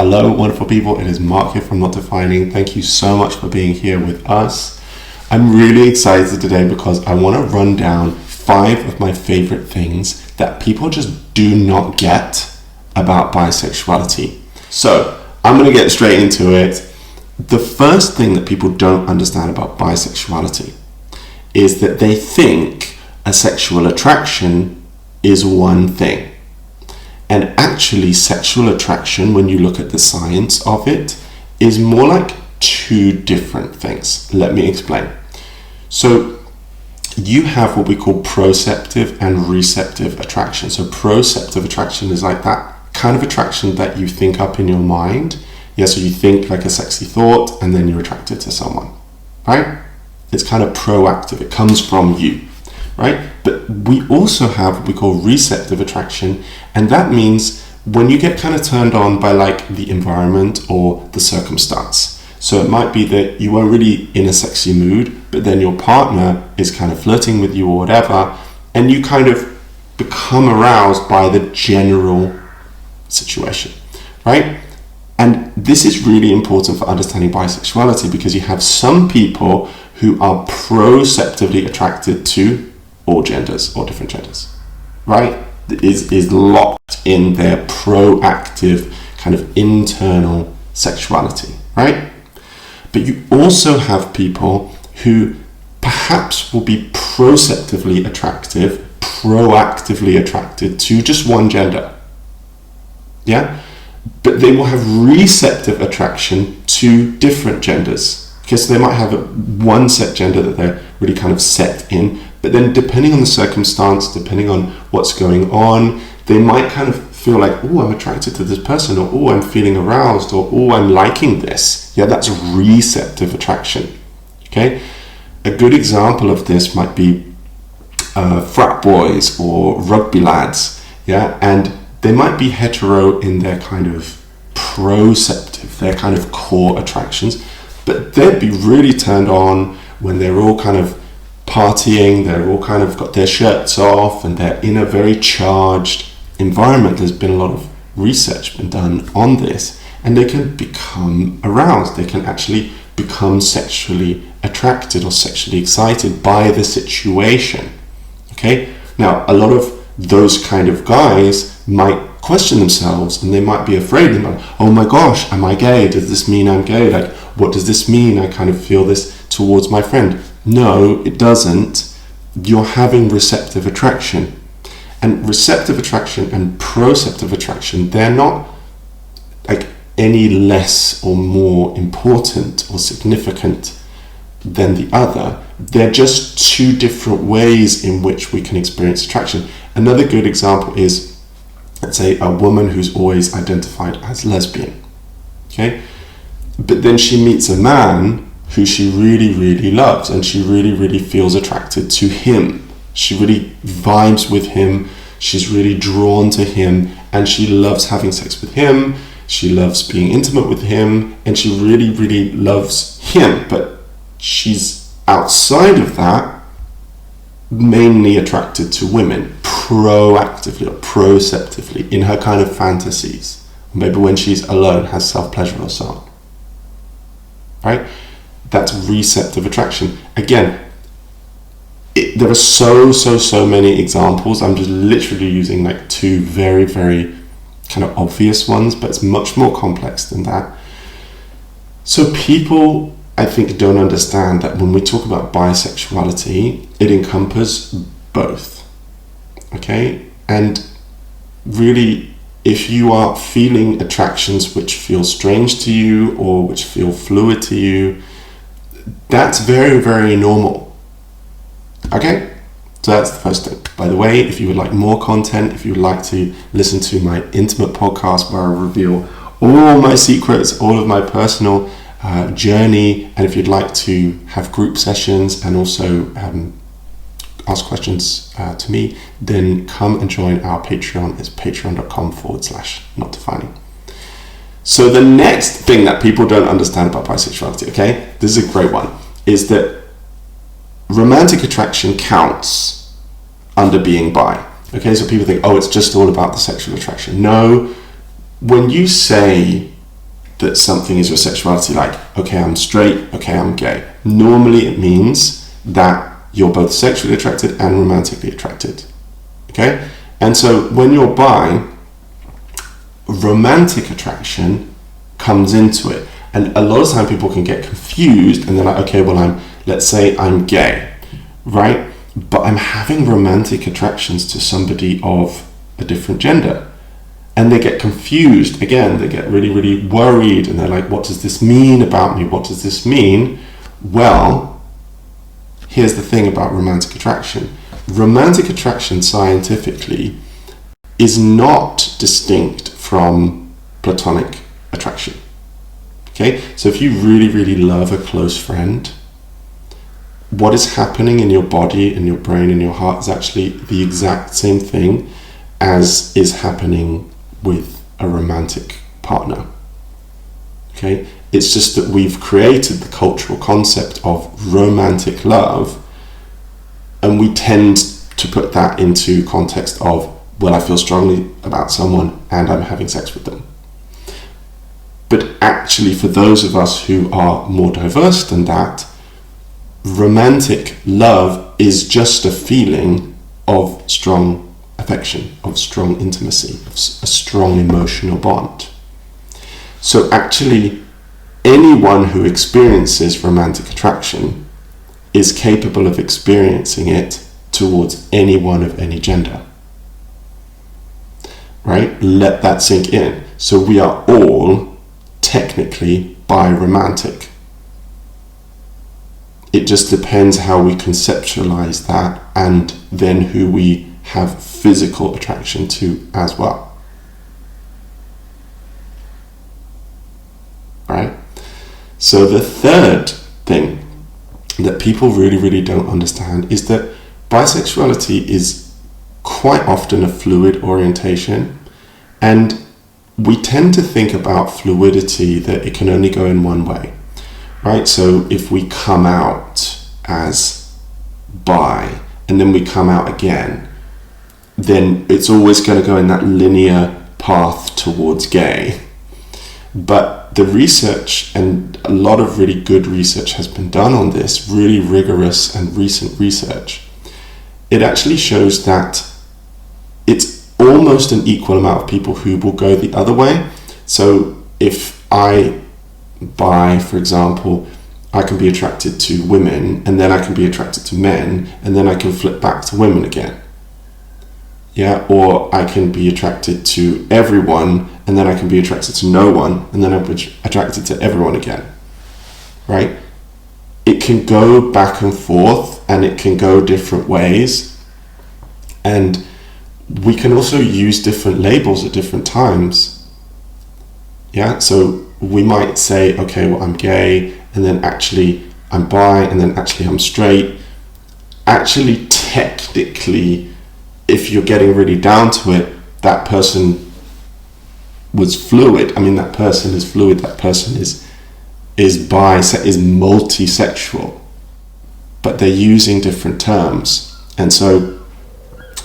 Hello, wonderful people. It is Mark here from Not Defining. Thank you so much for being here with us. I'm really excited today because I want to run down 5 of my favorite things that people just do not get about bisexuality. So I'm going to get straight into it. The first thing that people don't understand about bisexuality is that they think a sexual attraction is one thing. And actually, sexual attraction, when you look at the science of it, is more like 2 different things. Let me explain. So you have what we call proceptive and receptive attraction. So proceptive attraction is like that kind of attraction that you think up in your mind. Yeah, so you think like a sexy thought and then you're attracted to someone, right? It's kind of proactive. It comes from you, right? But we also have what we call receptive attraction, and that means when you get kind of turned on by like the environment or the circumstance. So it might be that you are really in a sexy mood, but then your partner is kind of flirting with you or whatever, and you kind of become aroused by the general situation, right? And this is really important for understanding bisexuality because you have some people who are proceptively attracted to all genders or different genders, right? Is locked in their proactive kind of internal sexuality, right? But you also have people who perhaps will be proceptively proactively attracted to just one gender. Yeah? But they will have receptive attraction to different genders. Okay, so they might have one set gender that they're really kind of set in, but then depending on the circumstance, depending on what's going on, they might kind of feel like, oh, I'm attracted to this person, or oh, I'm feeling aroused, or oh, I'm liking this. Yeah, that's receptive attraction. Okay, a good example of this might be frat boys or rugby lads. Yeah, and they might be hetero in their kind of proceptive, their kind of core attractions, but they'd be really turned on when they're all kind of partying, they're all kind of got their shirts off, and they're in a very charged environment. There's been a lot of research been done on this, and they can become aroused. They can actually become sexually attracted or sexually excited by the situation. Okay, now a lot of those kind of guys might question themselves, and they might be afraid. They're like, oh my gosh, am I gay? Does this mean I'm gay? Like, what does this mean? I kind of feel this towards my friend. No, it doesn't. You're having receptive attraction. And receptive attraction and proceptive attraction, they're not like any less or more important or significant than the other. They're just 2 different ways in which we can experience attraction. Another good example is, let's say, a woman who's always identified as lesbian, okay? But then she meets a man who she really, really loves, and she really, really feels attracted to him. She really vibes with him, she's really drawn to him, and she loves having sex with him, she loves being intimate with him, and she really, really loves him. But she's outside of that mainly attracted to women, proactively or proceptively, in her kind of fantasies. Maybe when she's alone, has self-pleasure or so on. Right? That's receptive attraction. Again, there are so many examples. I'm just literally using like 2 very, very kind of obvious ones, but it's much more complex than that. So people, I think, don't understand that when we talk about bisexuality, it encompasses both. Okay? And really, if you are feeling attractions which feel strange to you or which feel fluid to you, that's very, very normal. Okay, so that's the first thing. By the way, if you would like more content, if you would like to listen to my intimate podcast where I reveal all my secrets, all of my personal journey, and if you'd like to have group sessions and also ask questions to me, then come and join our Patreon. It's patreon.com/notdefining. So the next thing that people don't understand about bisexuality, okay, this is a great one, is that romantic attraction counts under being bi. Okay, so people think, oh, it's just all about the sexual attraction. No, when you say that something is your sexuality, like, okay, I'm straight, okay, I'm gay. Normally it means that you're both sexually attracted and romantically attracted. Okay? And so when you're bi, romantic attraction comes into it. And a lot of time people can get confused and they're like, okay, well, let's say I'm gay, right? But I'm having romantic attractions to somebody of a different gender. And they get confused. Again, they get really, really worried and they're like, what does this mean about me? What does this mean? Well, here's the thing about romantic attraction. Romantic attraction scientifically is not distinct from platonic attraction. Okay? So if you really, really love a close friend, what is happening in your body, in your brain, in your heart is actually the exact same thing as is happening with a romantic partner. Okay? It's just that we've created the cultural concept of romantic love, and we tend to put that into context of, well, I feel strongly about someone and I'm having sex with them. But actually, for those of us who are more diverse than that, romantic love is just a feeling of strong affection, of strong intimacy, of a strong emotional bond. So actually, anyone who experiences romantic attraction is capable of experiencing it towards anyone of any gender. Right? Let that sink in. So we are all technically bi-romantic. It just depends how we conceptualize that and then who we have physical attraction to as well. Right? So the third thing that people really, really don't understand is that bisexuality is quite often a fluid orientation, and we tend to think about fluidity that it can only go in one way, right? So if we come out as bi and then we come out again, then it's always going to go in that linear path towards gay. But the research, and a lot of really good research has been done on this, really rigorous and recent research, it actually shows that it's almost an equal amount of people who will go the other way. So if I, bi, for example, I can be attracted to women and then I can be attracted to men and then I can flip back to women again. Yeah, or I can be attracted to everyone and then I can be attracted to no one and then I'll be attracted to everyone again. Right? It can go back and forth and it can go different ways, and we can also use different labels at different times. Yeah, so we might say, okay, well, I'm gay, and then actually I'm bi, and then actually I'm straight. Actually, technically, if you're getting really down to it, that person was fluid. I mean, that person is fluid, that person is bi, is multisexual, but they're using different terms. And so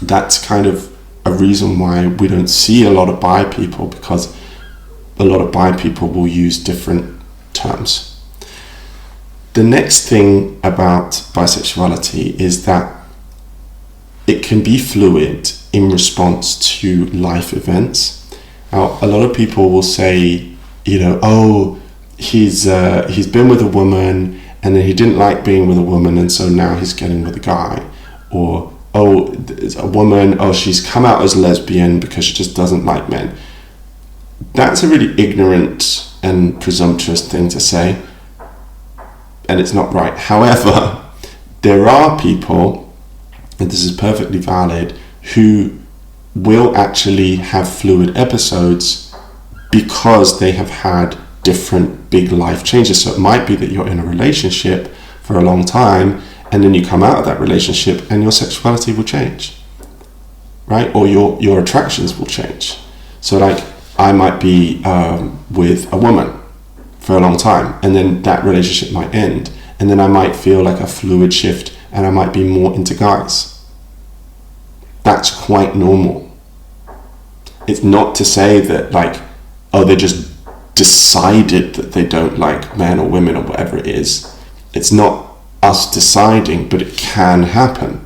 that's kind of a reason why we don't see a lot of bi people, because a lot of bi people will use different terms. The next thing about bisexuality is that it can be fluid in response to life events. Now, a lot of people will say, you know, oh, he's been with a woman and then he didn't like being with a woman and so now he's getting with a guy. Or, oh, a woman, oh, she's come out as lesbian because she just doesn't like men. That's a really ignorant and presumptuous thing to say, and it's not right. However, there are people, and this is perfectly valid, who will actually have fluid episodes because they have had different big life changes. So it might be that you're in a relationship for a long time and then you come out of that relationship and your sexuality will change, right? Or your attractions will change. So like, I might be with a woman for a long time and then that relationship might end, and then I might feel like a fluid shift and I might be more into guys. That's quite normal. It's not to say that like, oh, they're just decided that they don't like men or women or whatever it is. It's not us deciding, but it can happen.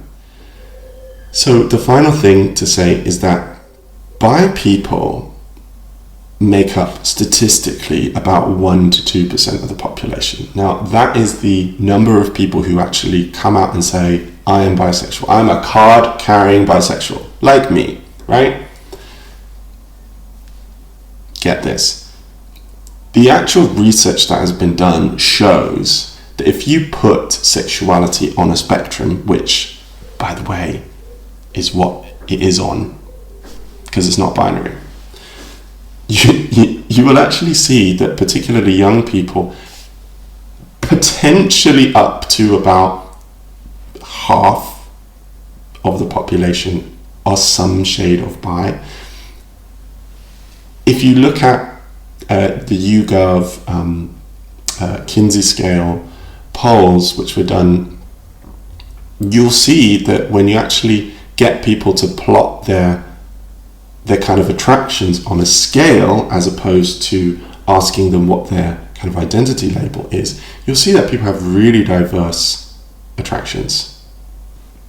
So the final thing to say is that bi people make up statistically about 1 to 2% of the population. Now, that is the number of people who actually come out and say, I am bisexual. I'm a card-carrying bisexual, like me, right? Get this. The actual research that has been done shows that if you put sexuality on a spectrum, which, by the way, is what it is on, because it's not binary, you will actually see that particularly young people, potentially up to about half of the population, are some shade of bi. If you look at the YouGov Kinsey scale polls, which were done, you'll see that when you actually get people to plot their kind of attractions on a scale, as opposed to asking them what their kind of identity label is, you'll see that people have really diverse attractions,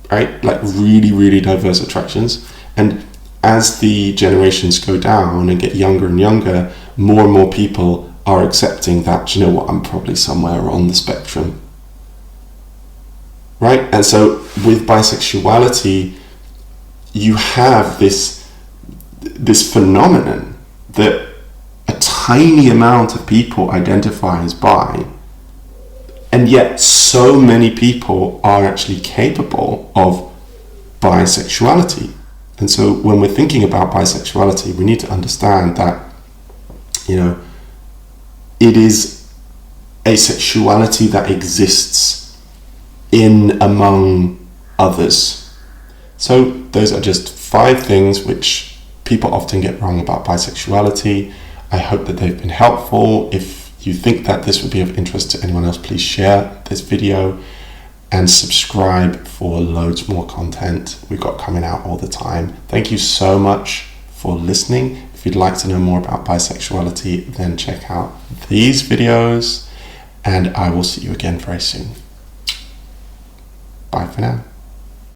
right? Like really, really diverse attractions. And as the generations go down and get younger and younger, more and more people are accepting that, you know what, I'm probably somewhere on the spectrum, right? And so with bisexuality, you have this phenomenon that a tiny amount of people identify as bi, and yet so many people are actually capable of bisexuality. And so when we're thinking about bisexuality, we need to understand that, you know, it is a sexuality that exists in among others. So those are just 5 things which people often get wrong about bisexuality. I hope that they've been helpful. If you think that this would be of interest to anyone else, please share this video and subscribe for loads more content we've got coming out all the time. Thank you so much for listening. If you'd like to know more about bisexuality, then check out these videos, and I will see you again very soon. Bye for now.